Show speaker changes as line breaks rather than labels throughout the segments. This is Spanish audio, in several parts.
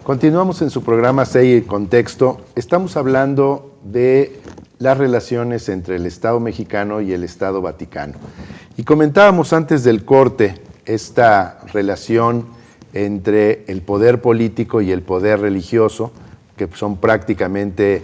Continuamos en su programa SEI en Contexto. Estamos hablando de las relaciones entre el Estado mexicano y el Estado Vaticano. Y comentábamos antes del corte esta relación entre el poder político y el poder religioso, que son prácticamente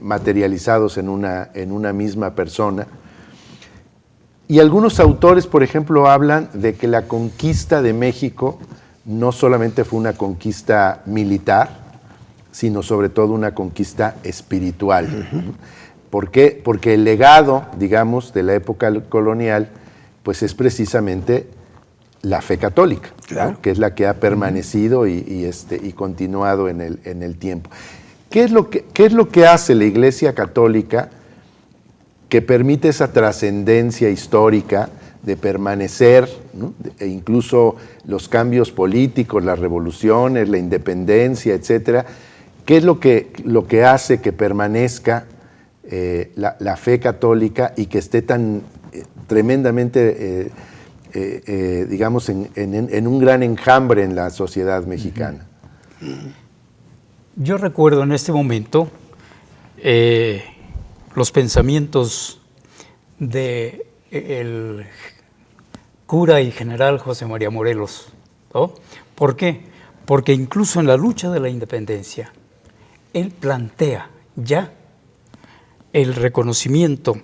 materializados en una misma persona. Y algunos autores, por ejemplo, hablan de que la conquista de México no solamente fue una conquista militar, sino sobre todo una conquista espiritual. Uh-huh. ¿Por qué? Porque el legado, digamos, de la época colonial, pues es precisamente la fe católica, claro, ¿no? Que es la que ha permanecido y continuado en el tiempo. ¿Qué es lo que hace la Iglesia Católica que permite esa trascendencia histórica de permanecer, ¿no? E incluso los cambios políticos, las revoluciones, la independencia, etcétera? ¿Qué es lo que hace que permanezca la fe católica y que esté tan tremendamente, digamos, en un gran enjambre en la sociedad mexicana?
Yo recuerdo en este momento los pensamientos del cura y general José María Morelos, ¿no? ¿Por qué? Porque incluso en la lucha de la independencia, él plantea ya el reconocimiento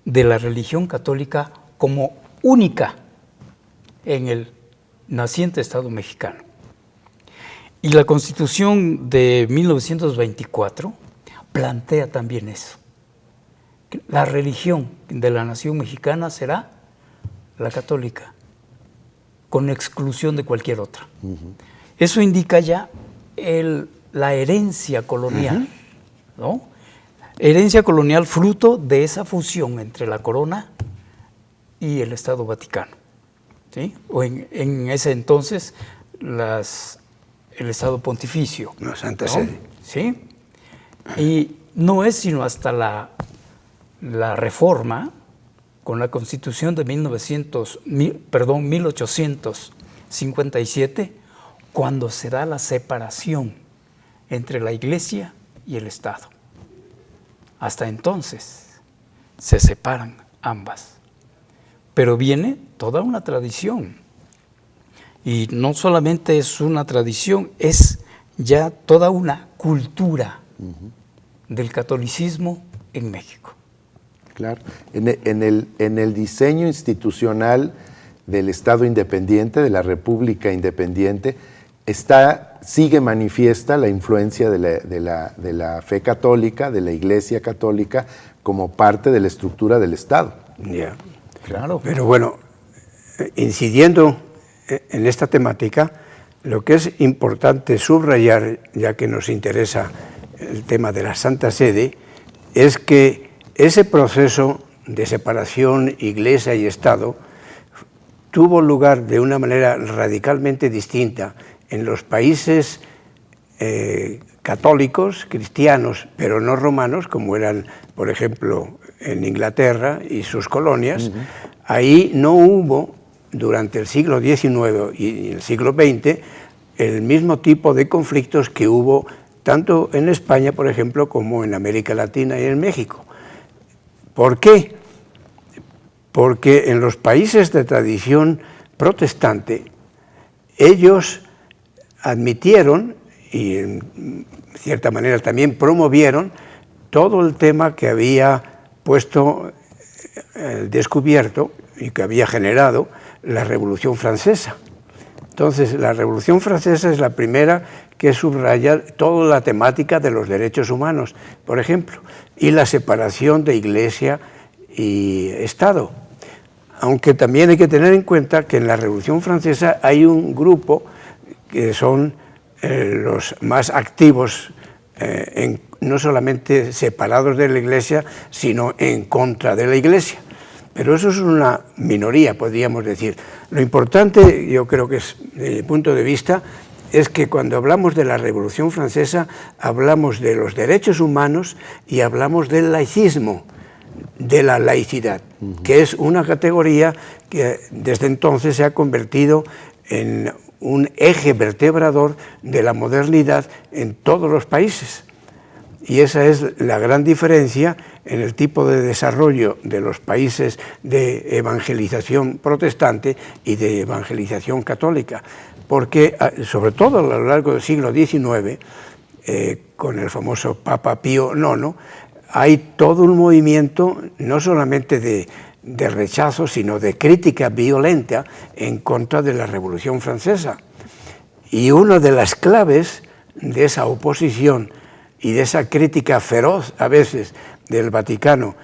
de la religión católica como única en el naciente Estado mexicano. Y la Constitución de 1924 plantea también eso. La religión de la nación mexicana será la católica, con exclusión de cualquier otra. Uh-huh. Eso indica ya la herencia colonial, uh-huh, ¿no? Herencia colonial fruto de esa fusión entre la corona y el Estado Vaticano, ¿sí? O en ese entonces el Estado Pontificio.
La Santa Sede.
¿Sí? Y no es sino hasta la Reforma, con la Constitución de 1857, cuando se da la separación entre la Iglesia y el Estado. Hasta entonces se separan ambas. Pero viene toda una tradición. Y no solamente es una tradición, es ya toda una cultura, uh-huh, del catolicismo en México.
Claro. En el diseño institucional del Estado independiente, de la República independiente, sigue manifiesta la influencia de la fe católica, de la Iglesia católica, como parte de la estructura del Estado.
Yeah. Claro. Pero bueno, incidiendo en esta temática, lo que es importante subrayar, ya que nos interesa el tema de la Santa Sede, es que ese proceso de separación Iglesia y Estado tuvo lugar de una manera radicalmente distinta en los países católicos, cristianos, pero no romanos, como eran, por ejemplo, en Inglaterra y sus colonias. Uh-huh. Ahí no hubo, durante el siglo XIX y el siglo XX, el mismo tipo de conflictos que hubo tanto en España, por ejemplo, como en América Latina y en México. ¿Por qué? Porque en los países de tradición protestante, ellos admitieron y en cierta manera también promovieron todo el tema que había puesto descubierto y que había generado la Revolución Francesa. Entonces, la Revolución Francesa es la primera que subraya toda la temática de los derechos humanos, por ejemplo, y la separación de Iglesia y Estado. Aunque también hay que tener en cuenta que en la Revolución Francesa hay un grupo que son los más activos, no solamente separados de la Iglesia, sino en contra de la Iglesia. Pero eso es una minoría, podríamos decir. Lo importante, yo creo que es, desde mi punto de vista, es que cuando hablamos de la Revolución Francesa, hablamos de los derechos humanos y hablamos del laicismo, de la laicidad, que es una categoría que desde entonces se ha convertido en un eje vertebrador de la modernidad en todos los países. Y esa es la gran diferencia en el tipo de desarrollo de los países de evangelización protestante y de evangelización católica, porque sobre todo a lo largo del siglo XIX, con el famoso Papa Pío IX, hay todo un movimiento no solamente de rechazo, sino de crítica violenta en contra de la Revolución Francesa. Y una de las claves de esa oposición y de esa crítica feroz a veces del Vaticano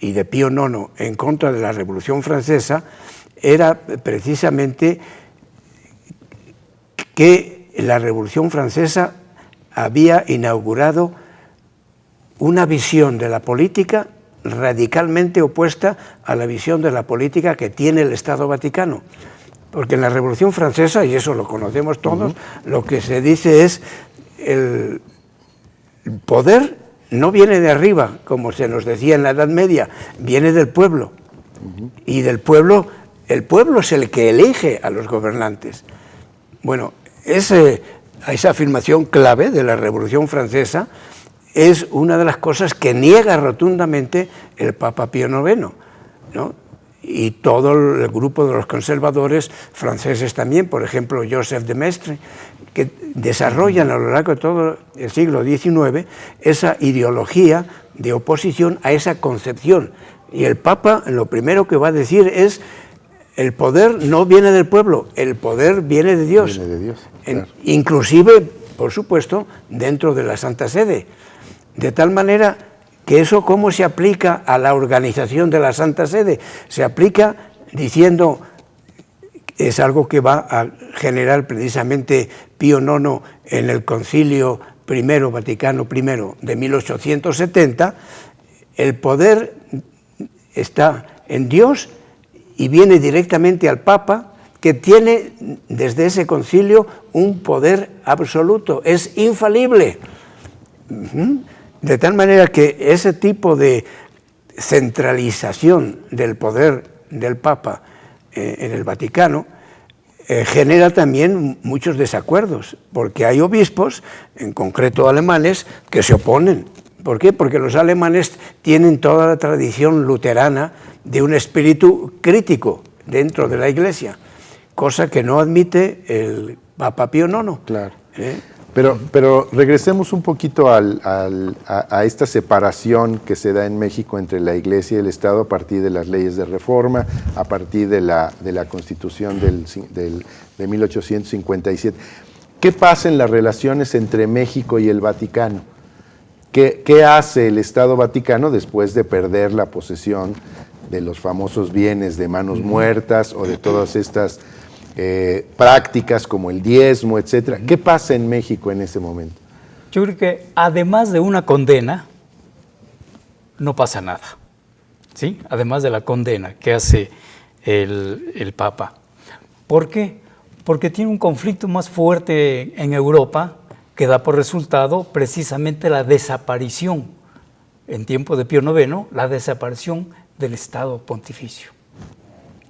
y de Pío IX en contra de la Revolución Francesa era precisamente que la Revolución Francesa había inaugurado una visión de la política radicalmente opuesta a la visión de la política que tiene el Estado Vaticano. Porque en la Revolución Francesa, y eso lo conocemos todos, lo que se dice es el poder no viene de arriba, como se nos decía en la Edad Media, viene del pueblo. Y del pueblo, el pueblo es el que elige a los gobernantes. Bueno, esa afirmación clave de la Revolución Francesa es una de las cosas que niega rotundamente el Papa Pío IX, ¿no? Y todo el grupo de los conservadores franceses también, por ejemplo, Joseph de Maistre, que desarrollan a lo largo de todo el siglo XIX esa ideología de oposición a esa concepción. Y el Papa lo primero que va a decir es: el poder no viene del pueblo, el poder viene de Dios.
Viene de Dios, claro.
Inclusive, por supuesto, dentro de la Santa Sede. De tal manera que eso, ¿cómo se aplica a la organización de la Santa Sede? Se aplica diciendo, es algo que va a generar precisamente Pío IX en el Concilio Vaticano I de 1870, el poder está en Dios y viene directamente al Papa, que tiene desde ese concilio un poder absoluto, es infalible. De tal manera que ese tipo de centralización del poder del Papa en el Vaticano genera también muchos desacuerdos, porque hay obispos, en concreto alemanes, que se oponen. ¿Por qué? Porque los alemanes tienen toda la tradición luterana de un espíritu crítico dentro de la Iglesia, cosa que no admite el Papa Pío IX.
Claro. Pero regresemos un poquito a esta separación que se da en México entre la Iglesia y el Estado a partir de las leyes de reforma, a partir de la Constitución de 1857. ¿Qué pasa en las relaciones entre México y el Vaticano? ¿Qué hace el Estado Vaticano después de perder la posesión de los famosos bienes de manos muertas o de todas estas prácticas como el diezmo, etcétera? ¿Qué pasa en México en ese momento?
Yo creo que además de una condena, no pasa nada, ¿sí? Además de la condena que hace el Papa. ¿Por qué? Porque tiene un conflicto más fuerte en Europa que da por resultado precisamente la desaparición, en tiempo de Pío IX, la desaparición del Estado pontificio,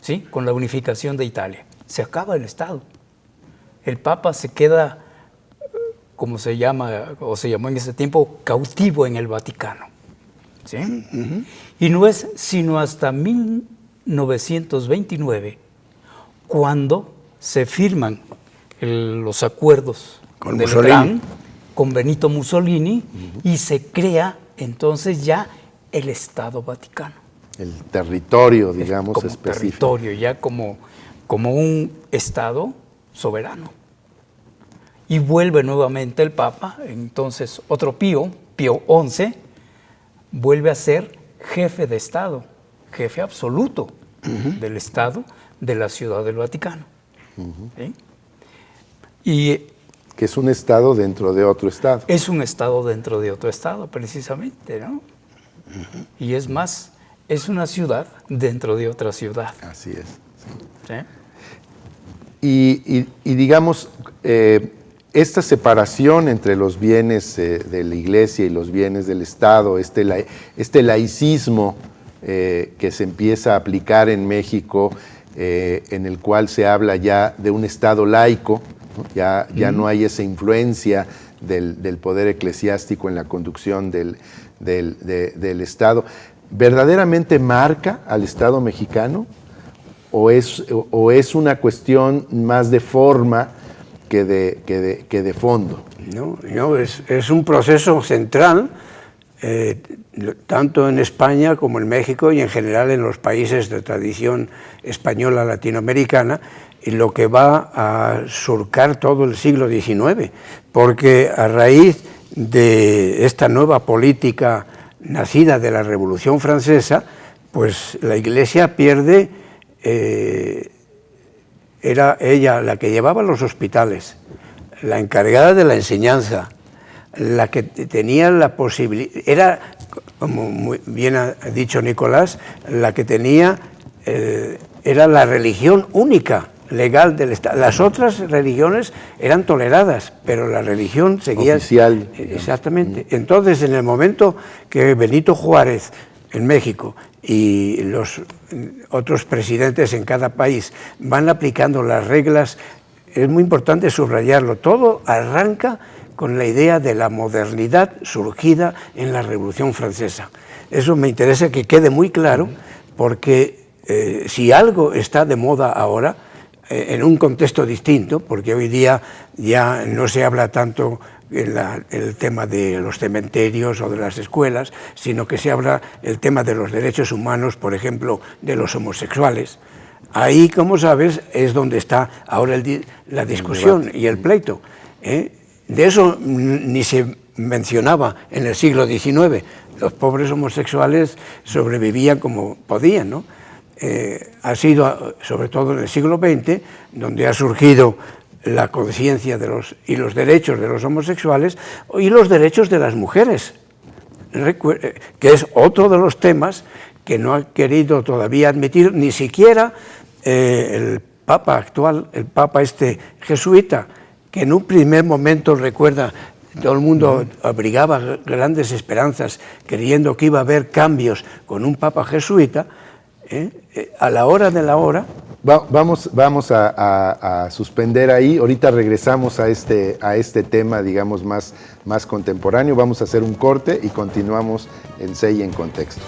¿sí? Con la unificación de Italia. Se acaba el Estado. El Papa se queda, como se llama, o se llamó en ese tiempo, cautivo en el Vaticano, ¿sí? Y no es sino hasta 1929 cuando se firman los acuerdos
con
de Letrán, con Benito Mussolini, y se crea entonces ya el Estado Vaticano.
El territorio, digamos,
como
específico.
Territorio, ya como un Estado soberano. Y vuelve nuevamente el Papa, entonces otro Pío XI, vuelve a ser jefe de Estado, jefe absoluto del Estado de la Ciudad del Vaticano. ¿Sí? Y
que es un Estado dentro de otro Estado.
Es un Estado dentro de otro Estado, precisamente, ¿no? Y es más, es una ciudad dentro de otra ciudad.
Así es.
¿Sí?
Y digamos, esta separación entre los bienes de la Iglesia y los bienes del Estado, este laicismo que se empieza a aplicar en México, en el cual se habla ya de un Estado laico, ¿no? Ya no hay esa influencia del poder eclesiástico en la conducción del Estado. ¿Verdaderamente marca al Estado mexicano o es una cuestión más de forma que de fondo?
No, es un proceso central, tanto en España como en México y en general en los países de tradición española latinoamericana, y lo que va a surcar todo el siglo XIX, porque a raíz de esta nueva política nacida de la Revolución Francesa, pues la Iglesia pierde, era ella la que llevaba los hospitales, la encargada de la enseñanza, la que tenía la posibilidad, era, como muy bien ha dicho Nicolás, la que tenía, era la religión única legal del Estado. Las otras religiones eran toleradas, pero la religión seguía
oficial.
Exactamente. Entonces, en el momento que Benito Juárez en México y los otros presidentes en cada país van aplicando las reglas, es muy importante subrayarlo, todo arranca con la idea de la modernidad surgida en la Revolución Francesa. Eso me interesa que quede muy claro, porque si algo está de moda ahora, en un contexto distinto, porque hoy día ya no se habla tanto el tema de los cementerios o de las escuelas, sino que se habla el tema de los derechos humanos, por ejemplo, de los homosexuales. Ahí, como sabes, es donde está ahora la discusión y el pleito. De eso ni se mencionaba en el siglo XIX. Los pobres homosexuales sobrevivían como podían, ¿no? Ha sido, sobre todo en el siglo XX, donde ha surgido la conciencia y los derechos de los homosexuales y los derechos de las mujeres, que es otro de los temas que no ha querido todavía admitir ni siquiera el Papa actual, el Papa jesuita, que en un primer momento, recuerda, todo el mundo abrigaba grandes esperanzas creyendo que iba a haber cambios con un Papa jesuita. A la hora de la hora.
Vamos a suspender ahí. Ahorita regresamos a este tema, digamos, más contemporáneo. Vamos a hacer un corte y continuamos en CEI en Contexto.